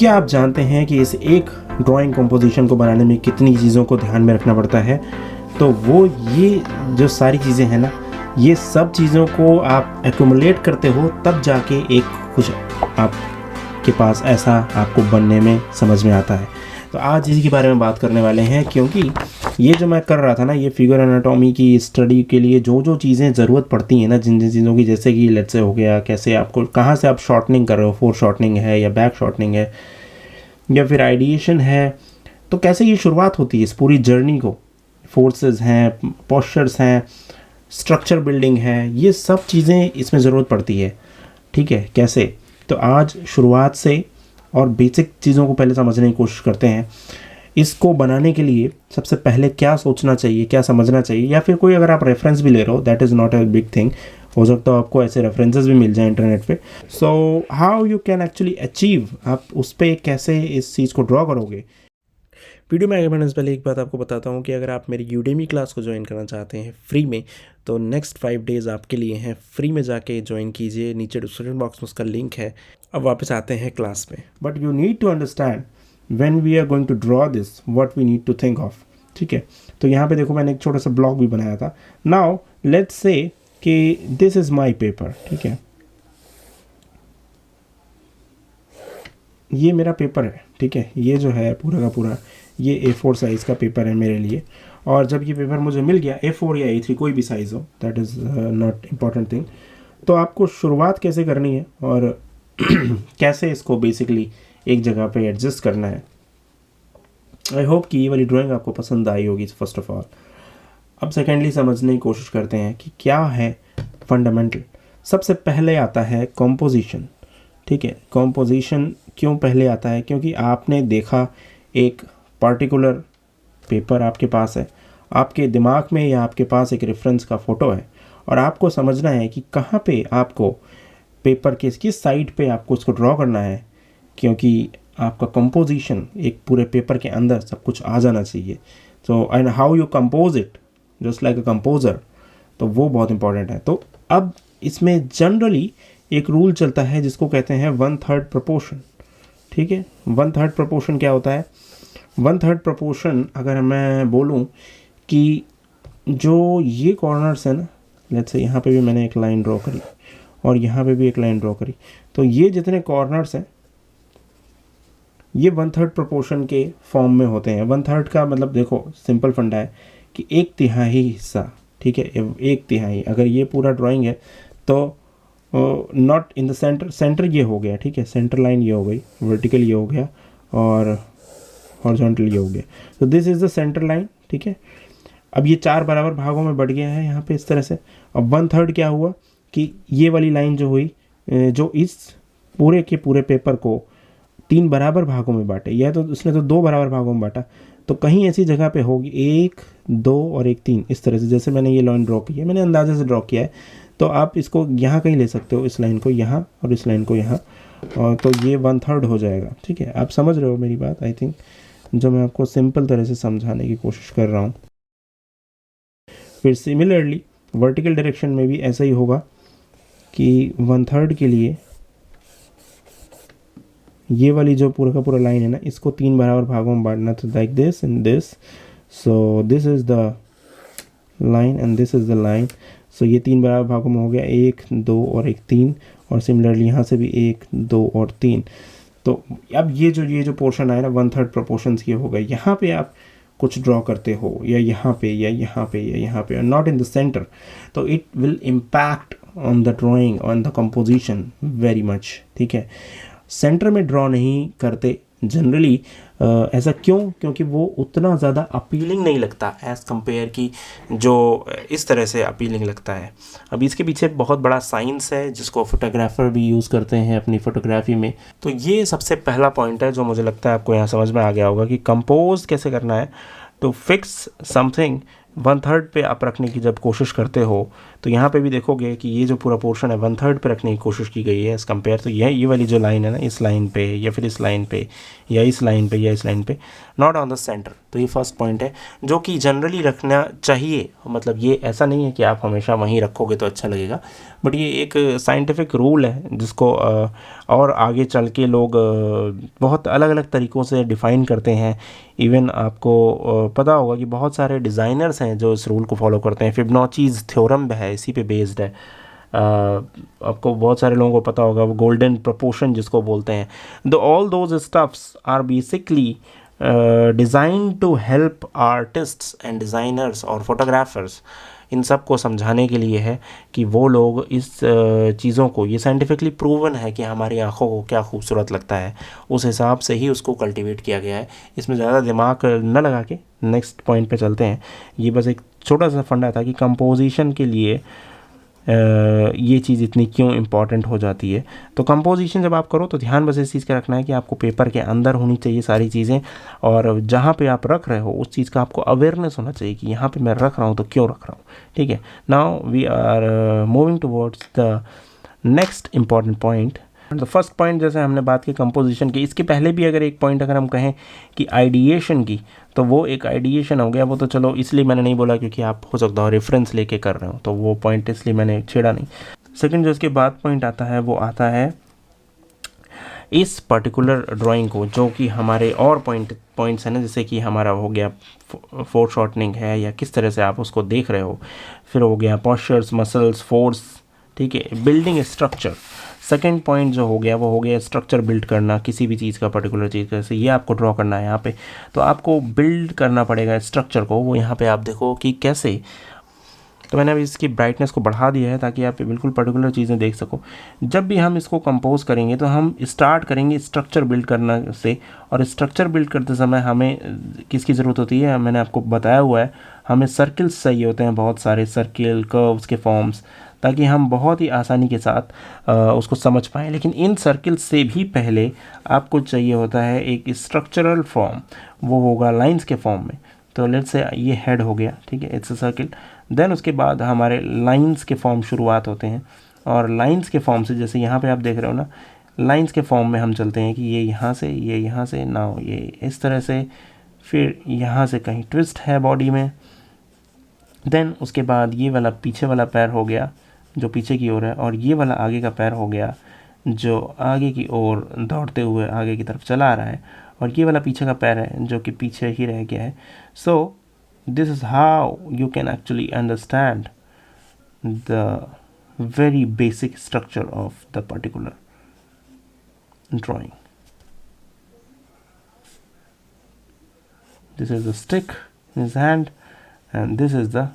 क्या आप जानते हैं कि इस एक ड्राइंग कंपोजिशन को बनाने में कितनी चीज़ों को ध्यान में रखना पड़ता है? तो वो ये जो सारी चीज़ें हैं ना, ये सब चीज़ों को आप एक्यूमुलेट करते हो तब जाके एक कुछ आपके पास ऐसा आपको बनने में समझ में आता है। तो आज इसी के बारे में बात करने वाले हैं, क्योंकि ये जो मैं कर रहा था ना, ये फिगर एनाटॉमी की स्टडी के लिए जो जो चीज़ें ज़रूरत पड़ती हैं ना, जिन जिन चीज़ों की, जैसे कि लेट्स से हो गया, कैसे आपको कहाँ से आप शॉर्टनिंग कर रहे हो, फोर शॉर्टनिंग है या बैक शॉर्टनिंग है या फिर आइडिएशन है, तो कैसे ये शुरुआत होती है इस पूरी जर्नी को, फोर्सेस हैं, पोस्चर्स हैं, स्ट्रक्चर बिल्डिंग है, ये सब चीज़ें इसमें ज़रूरत पड़ती है। ठीक है, कैसे? तो आज शुरुआत से और बेसिक चीज़ों को पहले समझने की कोशिश करते हैं। इसको बनाने के लिए सबसे पहले क्या सोचना चाहिए, क्या समझना चाहिए, या फिर कोई अगर आप रेफरेंस भी ले रहे हो, that is not a big thing, हो सकता है आपको ऐसे रेफरेंसेस भी मिल जाए इंटरनेट पे। So how you can actually achieve, आप उस पर कैसे इस चीज़ को ड्रॉ करोगे। वीडियो में आगे बढ़ने से पहले एक बात आपको बताता हूँ कि अगर आप मेरी यूडेमी क्लास को ज्वाइन करना चाहते हैं फ्री में, तो नेक्स्ट 5 डेज़ आपके लिए हैं। फ्री में जाके ज्वाइन कीजिए, नीचे डिस्क्रिप्शन बॉक्स में उसका लिंक है। अब वापस आते हैं क्लास में। But you need to understand when we are going to draw this, what we need to think of. ठीक है, तो यहाँ पे देखो मैंने एक छोटा सा ब्लॉग भी बनाया था। नाउ लेट्स से कि दिस इज़ माई पेपर। ठीक है, ये मेरा पेपर है। ठीक है, ये जो है पूरा का पूरा ये A4 साइज़ का पेपर है मेरे लिए। और जब ये पेपर मुझे मिल गया, A4 या A3 कोई भी साइज़ हो, that is not important thing, तो आपको शुरुआत कैसे करनी है और कैसे इसको बेसिकली एक जगह पे एडजस्ट करना है। आई होप कि ये वाली ड्राइंग आपको पसंद आई होगी फर्स्ट ऑफ ऑल। अब सेकेंडली समझने की कोशिश करते हैं कि क्या है फंडामेंटल। सबसे पहले आता है कॉम्पोजिशन। ठीक है, कॉम्पोजिशन क्यों पहले आता है? क्योंकि आपने देखा एक पार्टिकुलर पेपर आपके पास है, आपके दिमाग में या आपके पास एक रेफरेंस का फ़ोटो है, और आपको समझना है कि कहाँ पे आपको पेपर के किस साइड पे आपको उसको ड्रॉ करना है, क्योंकि आपका कंपोजिशन एक पूरे पेपर के अंदर सब कुछ आ जाना चाहिए। तो and how you compose it just like a composer, तो वो बहुत इंपॉर्टेंट है। तो अब इसमें जनरली एक रूल चलता है जिसको कहते हैं 1/3 प्रोपोर्शन। ठीक है, 1/3 प्रोपोर्शन क्या होता है? 1/3 प्रोपोर्शन अगर मैं बोलूं कि जो ये कॉर्नर्स है ना, लेट्स से यहाँ पे भी मैंने एक लाइन ड्रॉ करी और यहाँ पे भी एक लाइन ड्रॉ करी, तो ये जितने कॉर्नर्स हैं ये 1/3 प्रोपोर्शन के फॉर्म में होते हैं। 1/3 का मतलब देखो सिंपल फंडा है कि 1/3 हिस्सा। ठीक है, 1/3 अगर ये पूरा ड्राइंग है तो not in the centre, centre ये हो गया। ठीक है, सेंटर लाइन ये हो गई, वर्टिकल ये हो गया और हॉरिजॉन्टल ये हो गया। तो this is the centre line. ठीक है, अब ये 4 बराबर भागों में बढ़ गया है यहाँ पे इस तरह से। अब 1/3 क्या हुआ कि ये वाली लाइन जो हुई, जो इस पूरे के पूरे पेपर को 3 बराबर भागों में बांटे, या तो उसने तो 2 बराबर भागों में बांटा, तो कहीं ऐसी जगह पे होगी 1, 2 और 1, 3 इस तरह से। जैसे मैंने ये लाइन ड्रॉ की है, मैंने अंदाजे से ड्रॉ किया है, तो आप इसको यहाँ कहीं ले सकते हो, इस लाइन को यहाँ और इस लाइन को यहाँ, और तो ये 1/3 हो जाएगा। ठीक है, आप समझ रहे हो मेरी बात आई थिंक, जो मैं आपको सिंपल तरह से समझाने की कोशिश कर रहा हूँ। फिर सिमिलरली वर्टिकल डायरेक्शन में भी ऐसा ही होगा कि 1/3 के लिए ये वाली जो पूरा का पूरा लाइन है ना, इसको 3 बराबर भागों में बांटना, तो like this and this. So this is the line and this is the line. So ये 3 बराबर भागों में हो गया, 1, 2 और 1, 3, और सिमिलरली यहाँ से भी 1, 2 और 3। तो अब ये जो पोर्शन आया ना 1/3 प्रोपोर्शंस ये हो गए। यहाँ पे आप कुछ ड्रॉ करते हो, या यहाँ पे या यहाँ पे या यहाँ पे, नॉट इन द सेंटर, तो it will impact on the drawing, on the composition very much. ठीक है, सेंटर में ड्रॉ नहीं करते जनरली। ऐसा क्यों? क्योंकि वो उतना ज़्यादा अपीलिंग नहीं लगता एज़ कंपेयर की जो इस तरह से अपीलिंग लगता है। अब इसके पीछे बहुत बड़ा साइंस है जिसको फोटोग्राफर भी यूज़ करते हैं अपनी फ़ोटोग्राफी में। तो ये सबसे पहला पॉइंट है जो मुझे लगता है आपको यहाँ समझ में आ गया होगा कि कंपोज कैसे करना है। तो फिक्स समथिंग 1/3 पे आप रखने की जब कोशिश करते हो तो यहाँ पे भी देखोगे कि ये जो पूरा पोर्शन है 1/3 पे रखने की कोशिश की गई है एज़ कम्पेयर। तो ये वाली जो लाइन है ना, इस लाइन पे या फिर इस लाइन पे या इस लाइन पे या इस लाइन पे, नॉट ऑन द सेंटर। तो ये फर्स्ट पॉइंट है जो कि जनरली रखना चाहिए। मतलब ये ऐसा नहीं है कि आप हमेशा वहीं रखोगे तो अच्छा लगेगा, बट ये एक साइंटिफिक रूल है जिसको और आगे चल के लोग बहुत अलग अलग तरीक़ों से डिफ़ाइन करते हैं। इवन आपको पता होगा कि बहुत सारे डिज़ाइनर्स हैं जो इस रूल को फॉलो करते हैं। फिबोनाचीज़ थ्योरम है, इसी पे बेस्ड है। आपको बहुत सारे लोगों को पता होगा वो गोल्डन प्रोपोर्शन जिसको बोलते हैं। All those stuffs are basically design to help artists and designers और फोटोग्राफर्स। इन सब को समझाने के लिए है कि वो लोग इस चीज़ों को, ये साइंटिफिकली प्रूवन है कि हमारी आँखों को क्या खूबसूरत लगता है, उस हिसाब से ही उसको कल्टीवेट किया गया है। इसमें ज़्यादा दिमाग न लगा के नेक्स्ट पॉइंट पे चलते हैं। ये बस एक छोटा सा फंडा था कि कंपोजिशन के लिए ये चीज़ इतनी क्यों इम्पॉर्टेंट हो जाती है। तो कंपोजिशन जब आप करो तो ध्यान बस इस चीज़ का रखना है कि आपको पेपर के अंदर होनी चाहिए सारी चीज़ें, और जहाँ पे आप रख रहे हो उस चीज़ का आपको अवेयरनेस होना चाहिए कि यहाँ पे मैं रख रहा हूँ तो क्यों रख रहा हूँ। ठीक है, now we are moving towards the next important point. The first point जैसे हमने बात की कंपोजिशन की, इसके पहले भी अगर एक पॉइंट अगर हम कहें कि आइडिएशन की, तो वो एक आइडिएशन हो गया। वो तो चलो इसलिए मैंने नहीं बोला क्योंकि आप हो सकता हो रेफरेंस लेके कर रहे हो, तो वो पॉइंट इसलिए मैंने छेड़ा नहीं। सेकंड जो इसके बाद पॉइंट आता है वो आता है इस पर्टिकुलर ड्राइंग को, जो कि हमारे और पॉइंट्स हैं ना, जैसे कि हमारा हो गया फोरशॉर्टनिंग है या किस तरह से आप उसको देख रहे हो, फिर हो गया पॉस्चर्स, मसल्स, फोर्स, ठीक है, बिल्डिंग स्ट्रक्चर। सेकेंड पॉइंट जो हो गया वो हो गया स्ट्रक्चर बिल्ड करना किसी भी चीज़ का, पर्टिकुलर चीज़ का। जैसे ये आपको ड्रॉ करना है यहाँ पे, तो आपको बिल्ड करना पड़ेगा स्ट्रक्चर को। वो यहाँ पे आप देखो कि कैसे। तो मैंने अभी इसकी ब्राइटनेस को बढ़ा दिया है ताकि आप बिल्कुल पर्टिकुलर चीज़ें देख सको। जब भी हम इसको कंपोज करेंगे तो हम स्टार्ट करेंगे स्ट्रक्चर बिल्ड करना से, और स्ट्रक्चर बिल्ड करते समय हमें किसकी ज़रूरत होती है, मैंने आपको बताया हुआ है, हमें सर्किल्स चाहिए होते हैं, बहुत सारे सर्किल, कर्व्स के फॉर्म्स, ताकि हम बहुत ही आसानी के साथ उसको समझ पाएँ। लेकिन इन सर्किल से भी पहले आपको चाहिए होता है एक स्ट्रक्चरल फॉर्म, वो होगा लाइंस के फॉर्म में। तो लेट्स से ये हेड हो गया, ठीक है, इट्स अ सर्किल। देन उसके बाद हमारे लाइंस के फॉर्म शुरुआत होते हैं, और लाइंस के फॉर्म से जैसे यहाँ पे आप देख रहे हो ना, लाइंस के फॉर्म में हम चलते हैं कि ये यहाँ से, ये यहाँ से, ना ये इस तरह से, फिर यहाँ से कहीं ट्विस्ट है बॉडी में। देन उसके बाद ये वाला पीछे वाला पैर हो गया जो पीछे की ओर है, और ये वाला आगे का पैर हो गया जो आगे की ओर दौड़ते हुए आगे की तरफ चला आ रहा है, और ये वाला पीछे का पैर है जो कि पीछे ही रह गया है। सो this is how you can actually understand the very basic structure of the particular drawing. This is the stick in his hand and this is the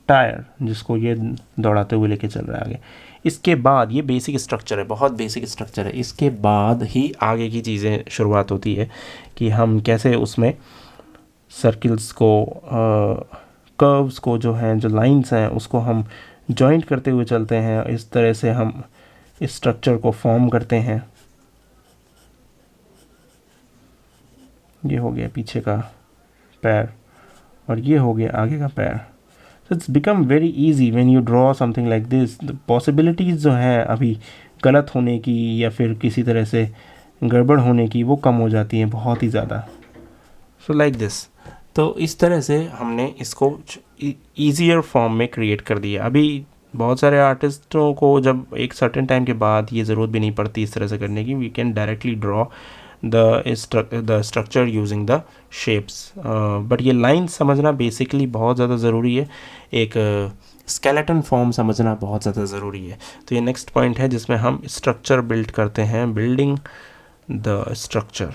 tyre जिसको ये दौड़ाते हुए लेके चल रहा है आगे। इसके बाद ये बेसिक स्ट्रक्चर है, बहुत बेसिक स्ट्रक्चर है। इसके बाद ही आगे की चीज़ें शुरुआत होती है कि हम कैसे उसमें सर्किल्स को, कर्व्स को, जो हैं, जो लाइंस हैं, उसको हम जॉइंट करते हुए चलते हैं। इस तरह से हम इस स्ट्रक्चर को फॉर्म करते हैं। ये हो गया पीछे का पैर और ये हो गया आगे का पैर। So it's become very easy when you draw something like this. The possibilities जो हैं अभी गलत होने की या फिर किसी तरह से गड़बड़ होने की, वो कम हो जाती हैं बहुत ही ज़्यादा। So like this. तो इस तरह से हमने इसको ईजियर फॉर्म में क्रिएट कर दिया। अभी बहुत सारे आर्टिस्टों को जब एक सर्टेन टाइम के बाद ये ज़रूरत भी नहीं पड़ती इस तरह से करने की। We can directly draw the structure using the shapes, but ये लाइन समझना बेसिकली बहुत ज़्यादा ज़रूरी है। एक स्केलेटन फॉर्म समझना बहुत ज़्यादा ज़रूरी है। तो ये नेक्स्ट पॉइंट है जिसमें हम स्ट्रक्चर बिल्ड करते हैं, बिल्डिंग द स्ट्रक्चर।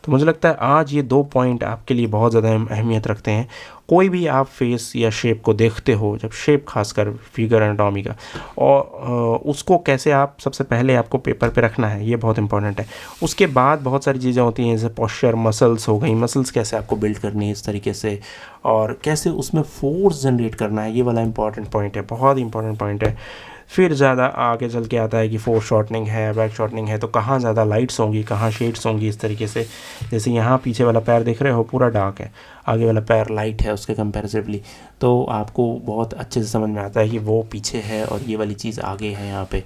तो मुझे लगता है आज ये 2 पॉइंट आपके लिए बहुत ज़्यादा अहमियत रखते हैं। कोई भी आप फेस या शेप को देखते हो, जब शेप खासकर फिगर एनाटॉमी का, और उसको कैसे आप सबसे पहले आपको पेपर पे रखना है, ये बहुत इंपॉर्टेंट है। उसके बाद बहुत सारी चीज़ें होती हैं जैसे पॉस्चर, मसल्स हो गई, मसल्स कैसे आपको बिल्ड करनी है इस तरीके से, और कैसे उसमें फोर्स जनरेट करना है, ये वाला इंपॉर्टेंट पॉइंट है, बहुत ही इंपॉर्टेंट पॉइंट है। फिर ज़्यादा आगे चल के आता है कि फोर शॉर्टनिंग है, बैक शॉर्टनिंग है, तो कहाँ ज़्यादा लाइट्स होंगी, कहाँ शेड्स होंगी, इस तरीके से। जैसे यहाँ पीछे वाला पैर देख रहे हो पूरा डार्क है, आगे वाला पैर लाइट है उसके कंपैरेटिवली, तो आपको बहुत अच्छे से समझ में आता है कि वो पीछे है और ये वाली चीज़ आगे है यहाँ पे।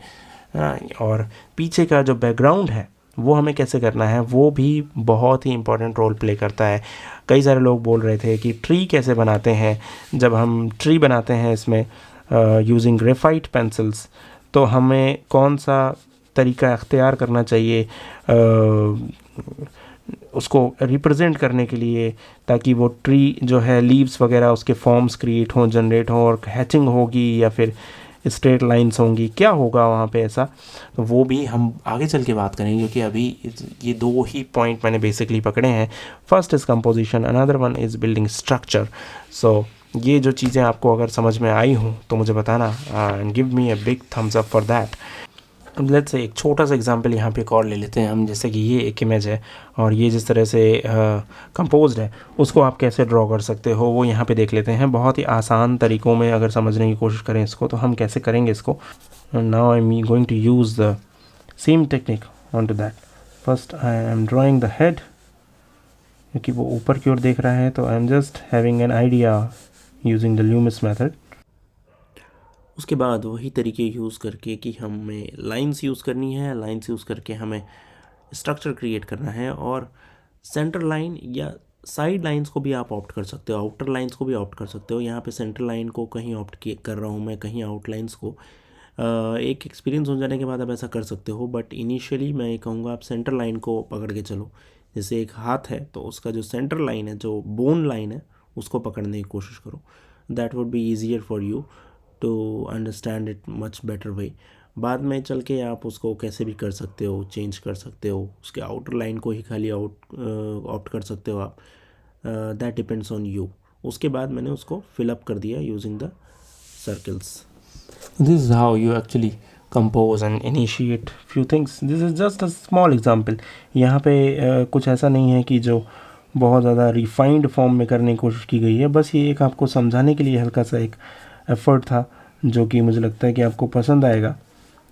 और पीछे का जो बैकग्राउंड है वो हमें कैसे करना है, वो भी बहुत ही इंपॉर्टेंट रोल प्ले करता है। कई सारे लोग बोल रहे थे कि ट्री कैसे बनाते हैं। जब हम ट्री बनाते हैं इसमें यूजिंग ग्रेफाइट पेंसिल्स, तो हमें कौन सा तरीका अख्तियार करना चाहिए उसको रिप्रेजेंट करने के लिए, ताकि वो ट्री जो है लीव्स वगैरह उसके फॉर्म्स क्रिएट हों, जनरेट हों, और हैचिंग होगी या फिर स्ट्रेट लाइंस होंगी, क्या होगा वहाँ पे ऐसा, तो वो भी हम आगे चल के बात करेंगे। क्योंकि अभी ये दो ही पॉइंट मैंने बेसिकली पकड़े हैं। First is composition, another one is building structure. So ये जो चीज़ें आपको अगर समझ में आई हों तो मुझे बताना and give me a big thumbs up for that. अब लेट्स से एक छोटा सा एग्जांपल यहाँ पे एक और ले लेते हैं हम। जैसे कि ये एक इमेज है और ये जिस तरह से कंपोज्ड है उसको आप कैसे ड्रॉ कर सकते हो वो यहाँ पे देख लेते हैं। बहुत ही आसान तरीक़ों में अगर समझने की कोशिश करें इसको तो हम कैसे करेंगे इसको। Now I am going to use the same technique on to that. First I am drawing the head, क्योंकि वो ऊपर की ओर देख रहा है, तो I am just having an idea using the Loomis method. उसके बाद वही तरीके यूज़ करके कि हमें लाइंस यूज़ करनी है, लाइंस यूज़ करके हमें स्ट्रक्चर क्रिएट करना है। और सेंटर लाइन या साइड लाइंस को भी आप ऑप्ट कर सकते हो, आउटर लाइंस को भी ऑप्ट कर सकते हो। यहाँ पे सेंटर लाइन को कहीं ऑप्ट कर रहा हूँ मैं, कहीं आउट लाइंस को। एक एक्सपीरियंस हो जाने के बाद आप ऐसा कर सकते हो, बट इनिशियली मैं ये कहूँगा आप सेंटर लाइन को पकड़ के चलो। जैसे एक हाथ है तो उसका जो सेंटर लाइन है, जो बोन लाइन है, उसको पकड़ने की कोशिश करो। That would be easier for you to understand it much better way. बाद में चल के आप उसको कैसे भी कर सकते हो, चेंज कर सकते हो, उसके आउटर लाइन को ही खाली ऑप्ट कर सकते हो आप। That depends on you. उसके बाद मैंने उसको फिलअप कर दिया using the circles. This is how you actually compose and initiate few things. This is just a small example. यहाँ पे कुछ ऐसा नहीं है कि जो बहुत ज़्यादा रिफाइंड फॉर्म में करने की कोशिश की गई है। बस ये एक आपको समझाने के लिए हल्का सा एक एफ़र्ट था, जो कि मुझे लगता है कि आपको पसंद आएगा।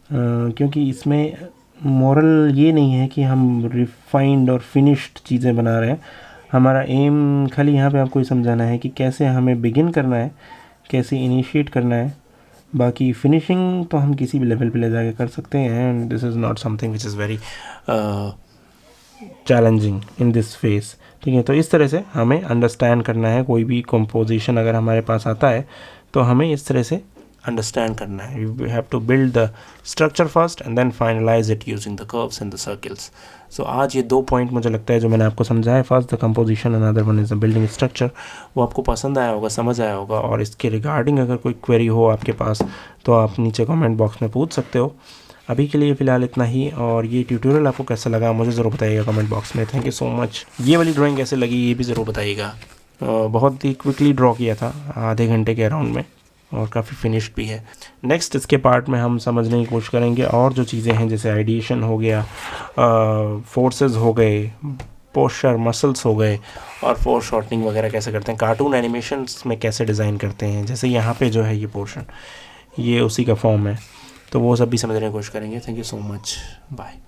क्योंकि इसमें मॉरल ये नहीं है कि हम रिफाइंड और फिनिश्ड चीज़ें बना रहे हैं। हमारा एम खाली यहाँ पे आपको ये समझाना है कि कैसे हमें बिगिन करना है, कैसे इनिशिएट करना है। बाकी फिनिशिंग तो हम किसी भी लेवल पे ले जाके कर सकते हैं, and this is not something which is very challenging in this face. ठीक है, तो इस तरह से हमें अंडरस्टैंड करना है। कोई भी कंपोजिशन अगर हमारे पास आता है तो हमें इस तरह से अंडरस्टैंड करना है। You have to build the structure first and then finalize it using the curves and the circles. So आज ये दो पॉइंट मुझे लगता है जो मैंने आपको समझाया, first the composition and other one is the building structure, वो आपको पसंद आया होगा, समझ आया होगा। और इसके रिगार्डिंग अगर कोई क्वेरी हो आपके पास तो आप नीचे कमेंट बॉक्स में पूछ सकते हो। अभी के लिए फ़िलहाल इतना ही। और ये ट्यूटोरियल आपको कैसा लगा मुझे ज़रूर बताइएगा कमेंट बॉक्स में। Thank you so much. ये वाली ड्राइंग कैसे लगी ये भी ज़रूर बताइएगा। बहुत ही क्विकली ड्रॉ किया था, आधे घंटे के अराउंड में, और काफ़ी फिनिश्ड भी है। नेक्स्ट इसके पार्ट में हम समझने की कोशिश करेंगे और जो चीज़ें हैं, जैसे आइडिएशन हो गया, फोर्सेस हो गए, पोस्चर मसल्स हो गए, और फोर शॉर्टनिंग वगैरह कैसे करते हैं, कार्टून एनिमेशंस में कैसे डिज़ाइन करते हैं। जैसे यहाँ पे जो है ये पोर्शन, ये उसी का फॉर्म है, तो वो सब भी समझने की कोशिश करेंगे। Thank you so much, bye.